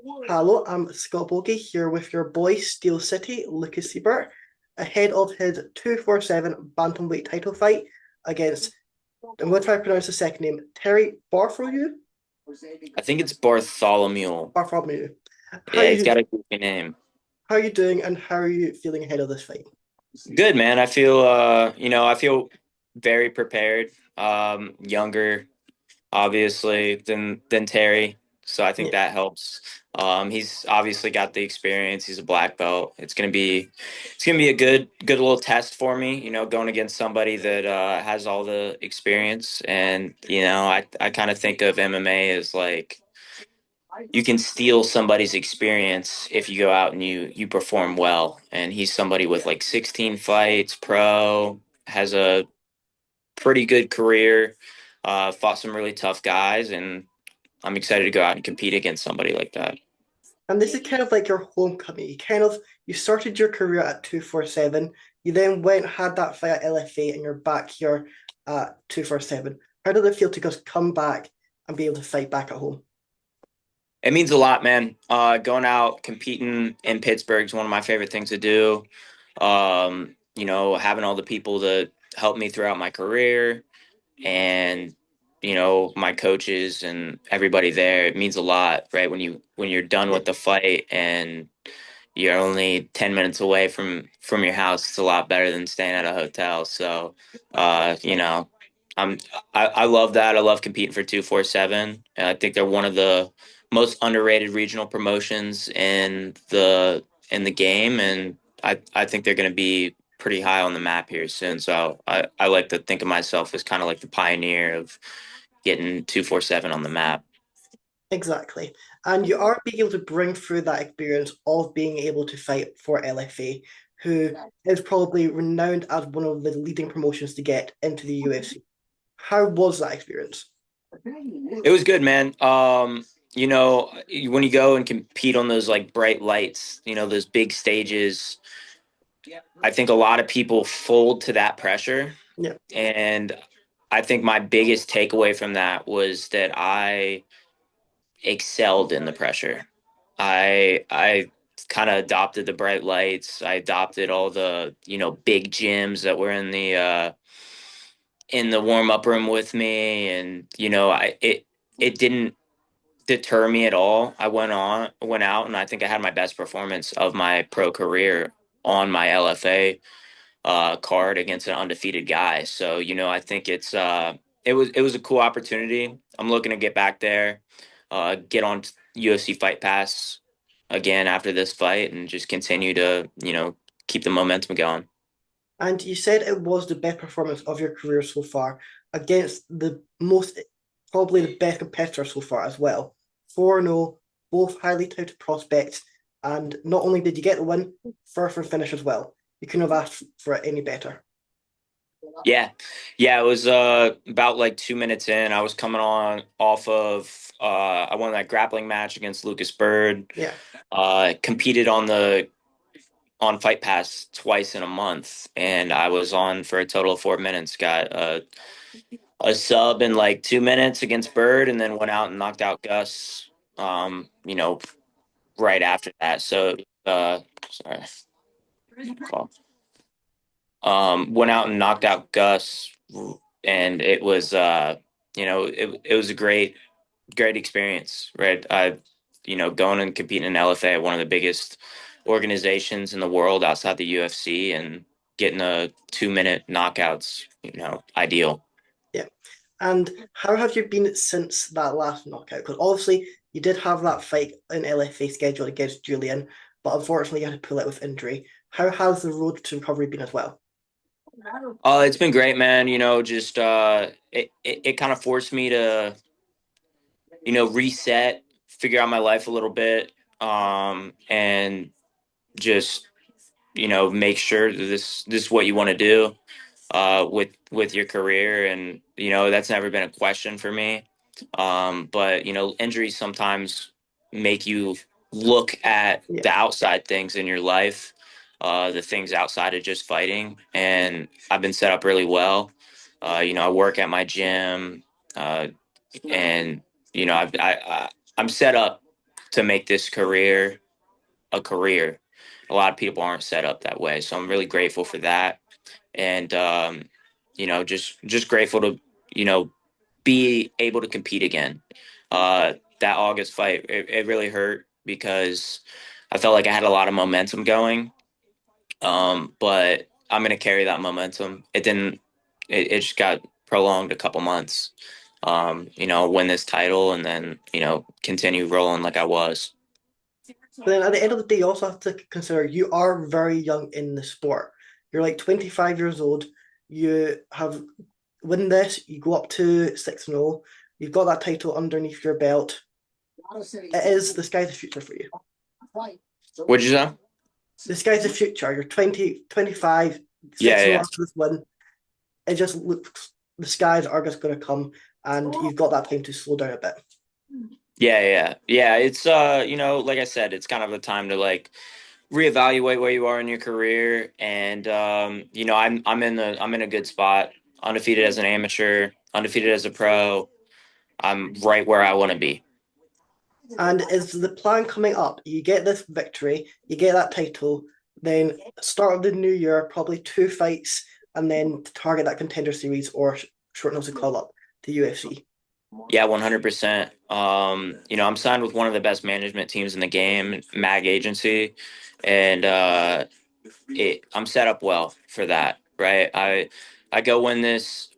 Hello, I'm Scott Bogey here with your boy Steel City, Lucas Seibert, ahead of his 247 Bantamweight title fight against, I'm going to try to pronounce the second name, Terry Bartholomew? I think it's Bartholomew. Bartholomew. How Yeah, he's you got a goofy name. how are you doing and how are you feeling ahead of this fight? Good, man. I feel very prepared. Younger, obviously, than Terry. So I think Yeah. that helps. He's obviously got the experience. He's a black belt. It's gonna be a good little test for me, going against somebody that has all the experience. And, I kind of think of MMA as like you can steal somebody's experience if you go out and you perform well. And he's somebody with like 16 fights, pro, has a pretty good career, fought some really tough guys, and I'm excited to go out and compete against somebody like that. And this is kind of like your homecoming. You started your career at 247, you then went had that fight at LFA and you're back here at 247. How did it feel to just come back and be able to fight back at home? It means a lot, man. Going out competing in Pittsburgh is one of my favorite things to do. Having all the people that helped me throughout my career, and my coaches and everybody there, it means a lot, right? When you're done Yeah, with the fight and you're only 10 minutes away from your house, it's a lot better than staying at a hotel. So uh you know i'm I love that. I love competing for 247. I think they're one of the most underrated regional promotions in the game, and I think they're going to be pretty high on the map here soon. So I like to think of myself as kind of like the pioneer of getting 247 on the map. exactly. And you are being able to bring through that experience of being able to fight for LFA, who is probably renowned as one of the leading promotions to get into the UFC. How was that experience? It was good, man. When you go and compete on those like bright lights, those big stages, I think a lot of people fold to that pressure. Yeah, And I think my biggest takeaway from that was that I excelled in the pressure. I kind of adopted the bright lights. I adopted all the, big gyms that were in the warm up room with me. And, it didn't deter me at all. Went out, and I think I had my best performance of my pro career on my LFA card against an undefeated guy. So, I think it was a cool opportunity. I'm looking to get back there, get on UFC Fight Pass again after this fight, and just continue to, keep the momentum going. and you said it was the best performance of your career so far against the most, probably the best competitor so far as well. 4-0, both highly touted prospects, and not only did you get the win, first and finish as well. You couldn't have asked for it any better. Yeah. Yeah, it was about like 2 minutes in. I was coming on off of I won that grappling match against Lucas Bird. Yeah. Competed on Fight Pass twice in a month, and I was on for a total of 4 minutes. Got a sub in like 2 minutes against Bird, and then went out and knocked out Gus. Um, you know, right after that. So, sorry, call. Went out and knocked out Gus, and it was it was a great experience, right? Going and competing in LFA at one of the biggest organizations in the world outside the UFC, and getting a 2 minute knockouts, ideal. Yeah. And how have you been since that last knockout? Because obviously you did have that fight in LFA scheduled against Julian, but unfortunately you had to pull out with injury. How has the road to recovery been as well? It's been great, man. Just it kind of forced me to, reset, figure out my life a little bit, and just, make sure that this is what you want to do with your career. And that's never been a question for me. But injuries sometimes make you look at Yeah. the outside things in your life, the things outside of just fighting. And I've been set up really well. I work at my gym, and I'm set up to make this career a career. A lot of people aren't set up that way, so I'm really grateful for that, and just grateful to be able to compete again. That August fight, it really hurt because I felt like I had a lot of momentum going, but I'm gonna carry that momentum. It didn't. It just got prolonged a couple months. Win this title and then continue rolling like I was. But then at the end of the day, you also have to consider you are very young in the sport. You're like 25 years old. You have win this, you go up to 6-0. You've got that title underneath your belt. It is the sky's the future for you. What'd you say? The sky's the future. You're 20, 25, Yeah, 6-0 yeah, after this win. It just looks the skies are just going to come, and you've got that time to slow down a bit. yeah. It's like I said, it's kind of a time to like reevaluate where you are in your career, and I'm in a good spot. Undefeated as an amateur, undefeated as a pro. I'm right where I want to be. And is the plan coming up? You get this victory, you get that title, then start of the new year, probably two fights, and then target that contender series or short notice call up to UFC. Yeah, 100%. I'm signed with one of the best management teams in the game, Mag Agency, and I'm set up well for that, right? I go win this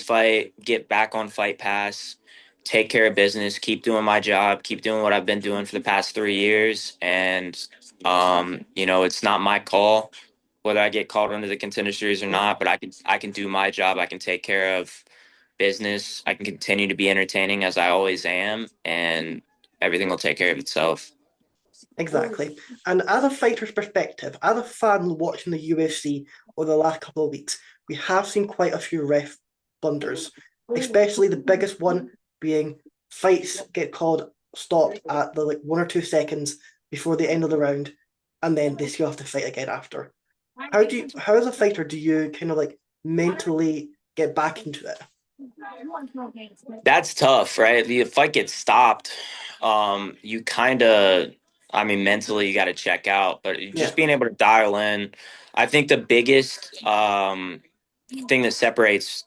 fight, get back on Fight Pass, take care of business, keep doing my job, keep doing what I've been doing for the past 3 years, and it's not my call whether I get called into the contender series or not, but I can do my job. I can take care of business. I can continue to be entertaining as I always am, and everything will take care of itself. Exactly. And as a fighter's perspective, as a fan watching the UFC over the last couple of weeks, we have seen quite a few ref blunders, especially the biggest one being fights get called stopped at the like 1 or 2 seconds before the end of the round, and then they still have to fight again after. How as a fighter do you kind of like mentally get back into it? That's tough, right? The fight gets stopped. You kind of, I mean, mentally you got to check out, but Yeah, just being able to dial in. I think the biggest thing that separates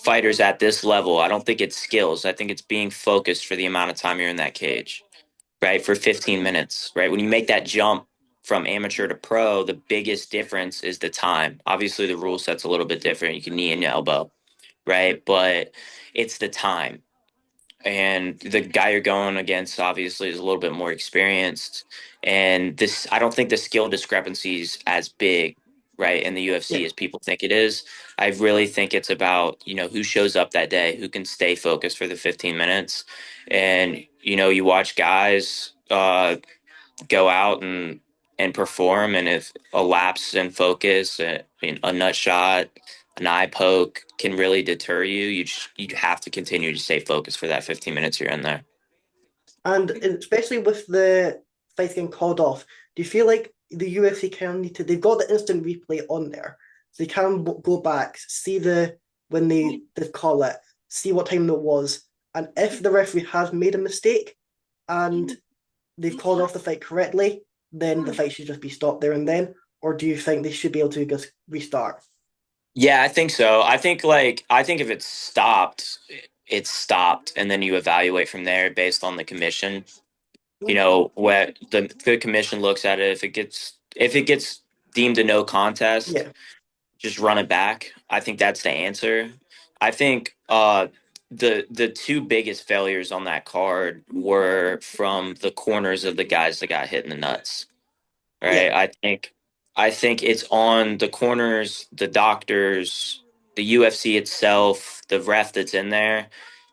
fighters at this level, I don't think it's skills. I think it's being focused for the amount of time you're in that cage, right? For 15 minutes, right? When you make that jump from amateur to pro, the biggest difference is the time. Obviously, the rule set's a little bit different. You can knee and elbow, right? But it's the time. And the guy you're going against obviously is a little bit more experienced. And this, I don't think the skill discrepancy is as big, right, in the yeah. UFC as people think it is. I really think it's about, who shows up that day, who can stay focused for the 15 minutes. And, you watch guys go out and perform, and if a lapse in focus, a nut shot, an eye poke can really deter you, you have to continue to stay focused for that 15 minutes you're in there. And especially with the fights getting called off, do you feel like the UFC kind of need to? They've got the instant replay on there, so they can go back, see the when they call it, see what time it was, and if the referee has made a mistake and they've called off the fight correctly, then the fight should just be stopped there and then. Or do you think they should be able to just restart? Yeah, I think so. I think if it's stopped, it's stopped, and then you evaluate from there based on the commission. What the commission looks at it, if it gets deemed a no contest, Yeah, just run it back. I think that's the answer. I think the two biggest failures on that card were from the corners of the guys that got hit in the nuts. yeah. Right? I think it's on the corners, the doctors, the UFC itself, the ref that's in there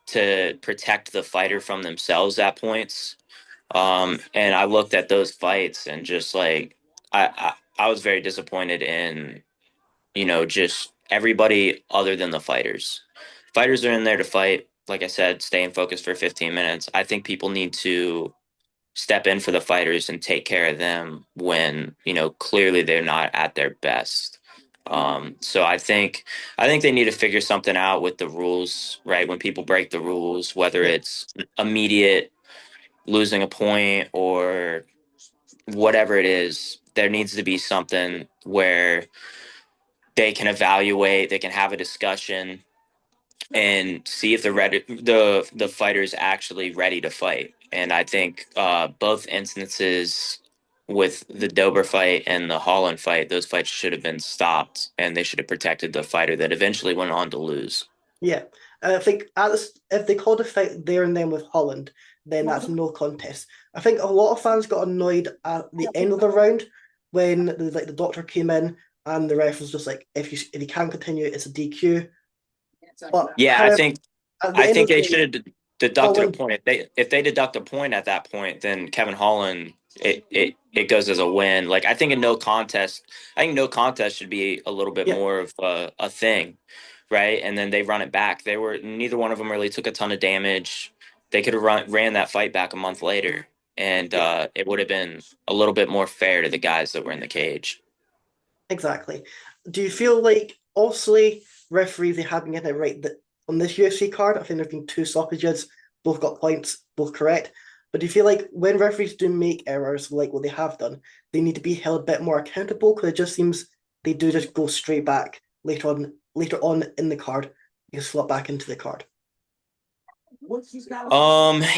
to protect the fighter from themselves at points. And I looked at those fights and just like I was very disappointed in just everybody other than the fighters. Fighters are in there to fight. Like I said, stay in focus for 15 minutes. I think people need to step in for the fighters and take care of them when, clearly they're not at their best. So I think they need to figure something out with the rules, right? When people break the rules, whether Yeah. it's immediate losing a point or whatever it is, there needs to be something where they can evaluate, they can have a discussion, and see if the fighter's actually ready to fight. And I think both instances with the Dober fight and the Holland fight, those fights should have been stopped, and they should have protected the fighter that eventually went on to lose. Yeah, I think if they called a fight there and then with Holland, then that's no contest. I think a lot of fans got annoyed at the end of the round when the doctor came in and the ref was just like, if you can't continue, it's a DQ. But Yeah, however, at the I end think of the they day, should have deducted a Holland, point. If they deduct a point at that point, then Kevin Holland it goes as a win. Like I think a no contest, I think no contest should be a little bit yeah, more of a thing, right? And then they run it back. They were neither one of them really took a ton of damage. They could have ran that fight back a month later, and yeah. it would have been a little bit more fair to the guys that were in the cage. Exactly. Do you feel like obviously referees they have been getting it right that on this UFC card, I think there've been two stoppages, both got points, both correct. But do you feel like when referees do make errors like what they have done, they need to be held a bit more accountable? Because it just seems they do just go straight back later on in the card, you can slot back into the card.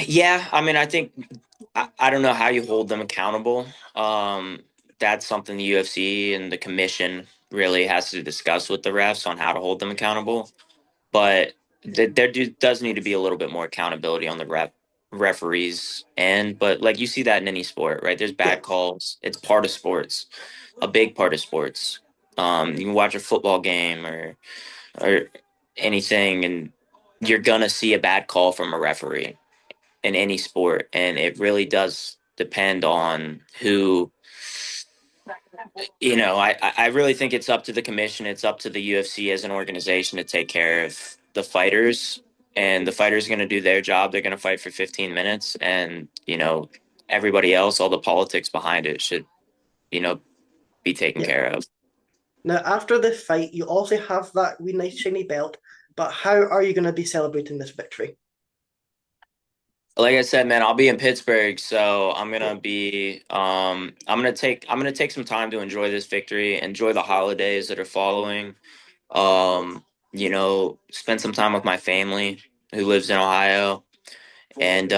Yeah, I mean, I think I don't know how you hold them accountable. That's something the UFC and the commission really has to discuss with the refs on how to hold them accountable. But does need to be a little bit more accountability on the referees and but like you see that in any sport, right? There's Yeah, bad calls. It's part of sports, a big part of sports. You can watch a football game or anything, and you're gonna see a bad call from a referee in any sport, and it really does depend on who. I really think it's up to the commission. It's up to the UFC as an organization to take care of the fighters, and the fighters are going to do their job. They're going to fight for 15 minutes, and everybody else, all the politics behind it, should you know be taken yeah. care of. Now after this fight, you also have that wee nice shiny belt. But how are you going to be celebrating this victory? Like I said, man, I'll be in Pittsburgh, so I'm Yeah, gonna be I'm gonna take some time to enjoy this victory, enjoy the holidays that are following. Spend some time with my family who lives in Ohio, and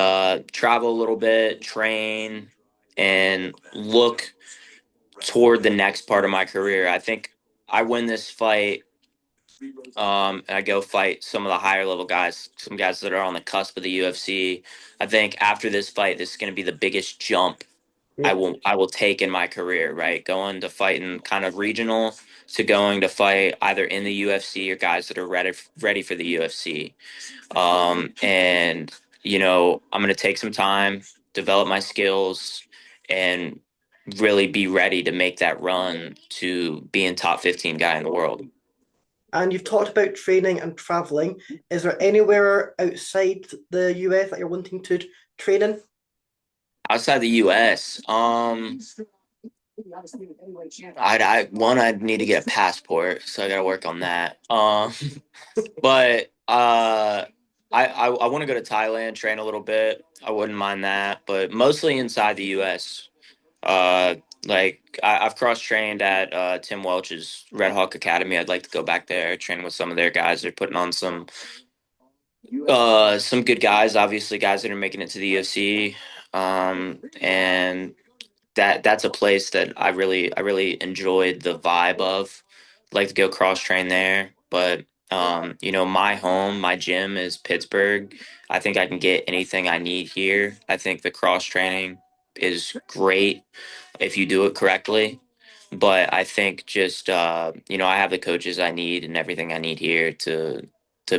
travel a little bit, train, and look toward the next part of my career. I think I win this fight, and I go fight some of the higher level guys, some guys that are on the cusp of the UFC. I think after this fight, this is going to be the biggest jump I yeah. will take in my career, right? Going to fighting kind of regional to going to fight either in the UFC or guys that are ready for the UFC. And I'm going to take some time, develop my skills, and really be ready to make that run to being top 15 guy in the world. And you've talked about training and traveling. Is there anywhere outside the US that you're wanting to train in? Outside the U.S., I'd need to get a passport, so I got to work on that. But I want to go to Thailand, train a little bit. I wouldn't mind that, but mostly inside the U.S. Uh, I've cross trained at Tim Welch's Red Hawk Academy. I'd like to go back there, train with some of their guys. They're putting on some good guys, obviously guys that are making it to the UFC. And that's a place that I really enjoyed the vibe of. Like to go cross train there, but my home, my gym is Pittsburgh. I think I can get anything I need here. I think the cross training is great if you do it correctly. But I think just I have the coaches I need and everything I need here to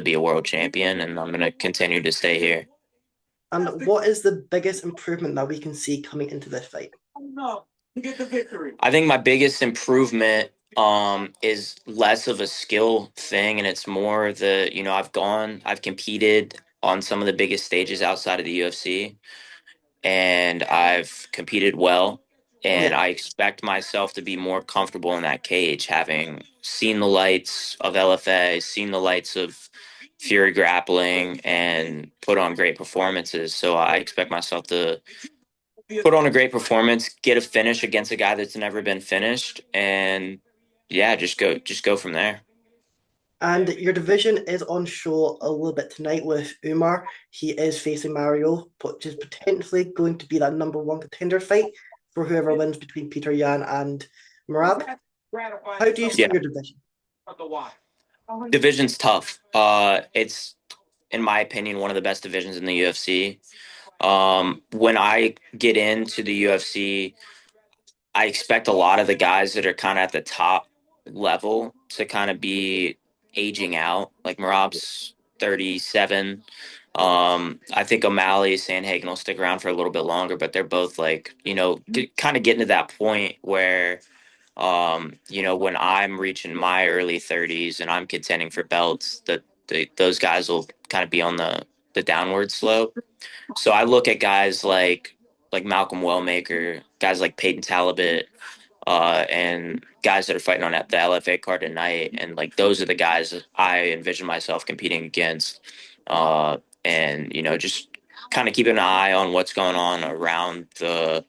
be a world champion, and I'm gonna continue to stay here. And what is the biggest improvement that we can see coming into this fight? I think my biggest improvement is less of a skill thing, and it's more I've competed on some of the biggest stages outside of the UFC, and I've competed well, and Yeah. I expect myself to be more comfortable in that cage, having seen the lights of LFA, seen the lights of Fury grappling and put on great performances. So I expect myself to put on a great performance, get a finish against a guy that's never been finished, and yeah, just go from there. And your division is on show a little bit tonight with Umar. He is facing Mario, which is potentially going to be that number one contender fight for whoever wins between Peter Yan and Marab. How do you see Yeah, your division? division's tough. It's in my opinion one of the best divisions in the UFC. When I get into the UFC, I expect a lot of the guys that are kind of at the top level to kind of be aging out. Like Marab's 37. I think O'Malley, Sandhagen will stick around for a little bit longer, but they're both like, kind of getting to that point where, when I'm reaching my early 30s and I'm contending for belts, that those guys will kind of be on the downward slope. So I look at guys like Malcolm Wellmaker, guys like Peyton Talbot, and guys that are fighting on the LFA card tonight, and like those are the guys that I envision myself competing against, and just kind of keeping an eye on what's going on around the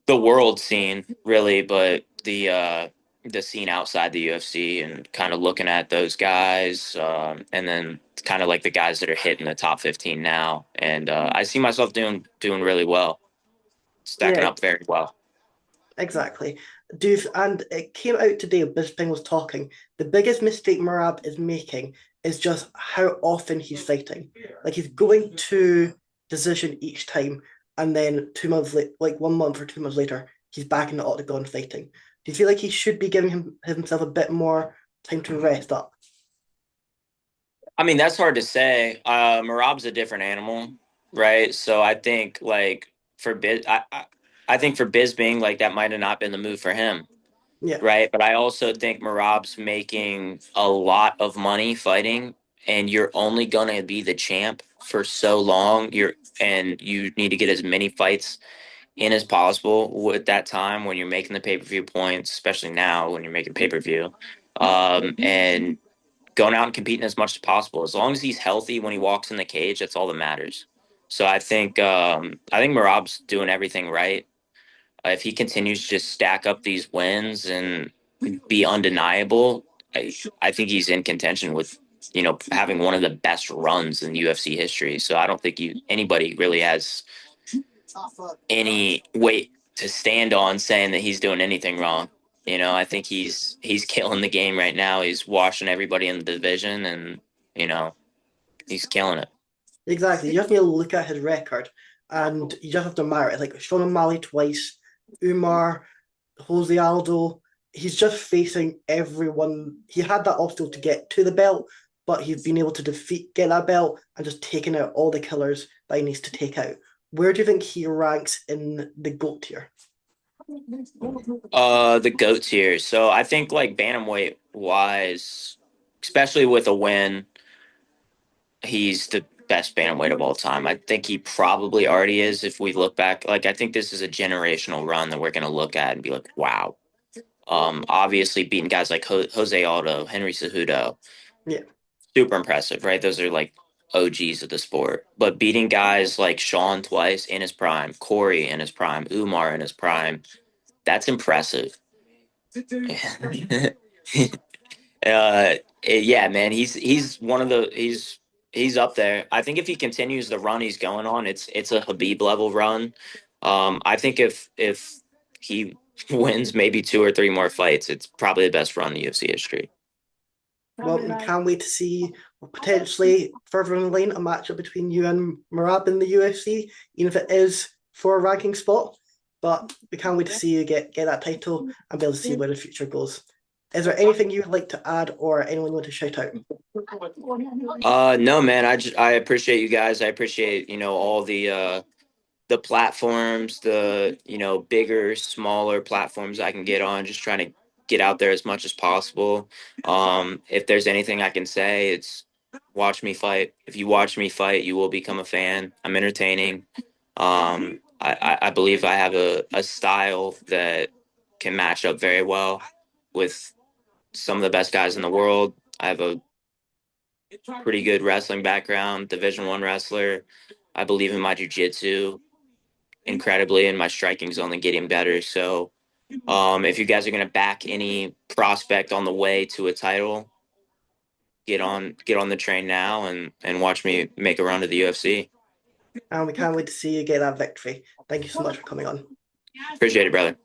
world scene, really, but the scene outside the UFC, and kind of looking at those guys, and then kind of like the guys that are hitting the top 15 now, and I see myself doing really well, stacking Yeah, up very well. exactly. And it came out today, Bisping was talking. The biggest mistake Marab is making is just how often he's fighting. Like he's going to decision each time, and then 2 months late, like 1 month or 2 months later, he's back in the octagon fighting. Do you feel like he should be giving himself a bit more time to rest up? I mean, that's hard to say. Marab's a different animal, right? So I think like for Biz, I think for Bisbing, like that might have not been the move for him, Yeah, right? But I also think Marab's making a lot of money fighting, and you're only gonna be the champ for so long. And you need to get as many fights in as possible with that time when you're making the pay per view points, especially now when you're making pay per view. And going out and competing as much as possible. As long as he's healthy when he walks in the cage, that's all that matters. So I think Marab's doing everything right. If he continues to just stack up these wins and be undeniable, I think he's in contention with having one of the best runs in UFC history. So I don't think anybody really has any weight to stand on saying that he's doing anything wrong. I think he's killing the game right now. He's washing everybody in the division, and you know, he's killing it. exactly. You just need to look at his record, and you just have to admire it. Like Sean O'Malley twice, Umar, Jose Aldo. He's just facing everyone. He had that obstacle to get to the belt, but he's been able to get that belt and just taking out all the killers that he needs to take out. Where do you think he ranks in the GOAT tier? The goat tier. So I think like bantamweight wise, especially with a win, he's the best bantamweight of all time. I think he probably already is. If we look back, like I think this is a generational run that we're gonna look at and be like, wow. Obviously beating guys like Jose Aldo, Henry Cejudo, Yeah. super impressive, right? Those are like OGs of the sport. But beating guys like Sean twice in his prime, Corey in his prime, Umar in his prime, that's impressive. Yeah, man, he's one of the he's up there. I think if he continues the run he's going on, it's a Habib level run. I think if he wins maybe two or three more fights, it's probably the best run in UFC history. Well, we can't wait to see potentially further in the line a matchup between you and Marab in the UFC, even if it is for a ranking spot. But we can't wait to see you get that title and be able to see where the future goes. Is there anything you would like to add or anyone you want to shout out? No, man, I appreciate you guys. I appreciate all the platforms, the bigger, smaller platforms I can get on, just trying to get out there as much as possible. If there's anything I can say, it's watch me fight. If you watch me fight, you will become a fan. I'm entertaining. I believe I have a style that can match up very well with some of the best guys in the world. I have a pretty good wrestling background, Division I wrestler. I believe in my jiu-jitsu incredibly, and my striking's only getting better. So, if you guys are gonna back any prospect on the way to a title, get on the train now and watch me make a run to the UFC. And we can't wait to see you get that victory. Thank you so much for coming on. Appreciate it, brother.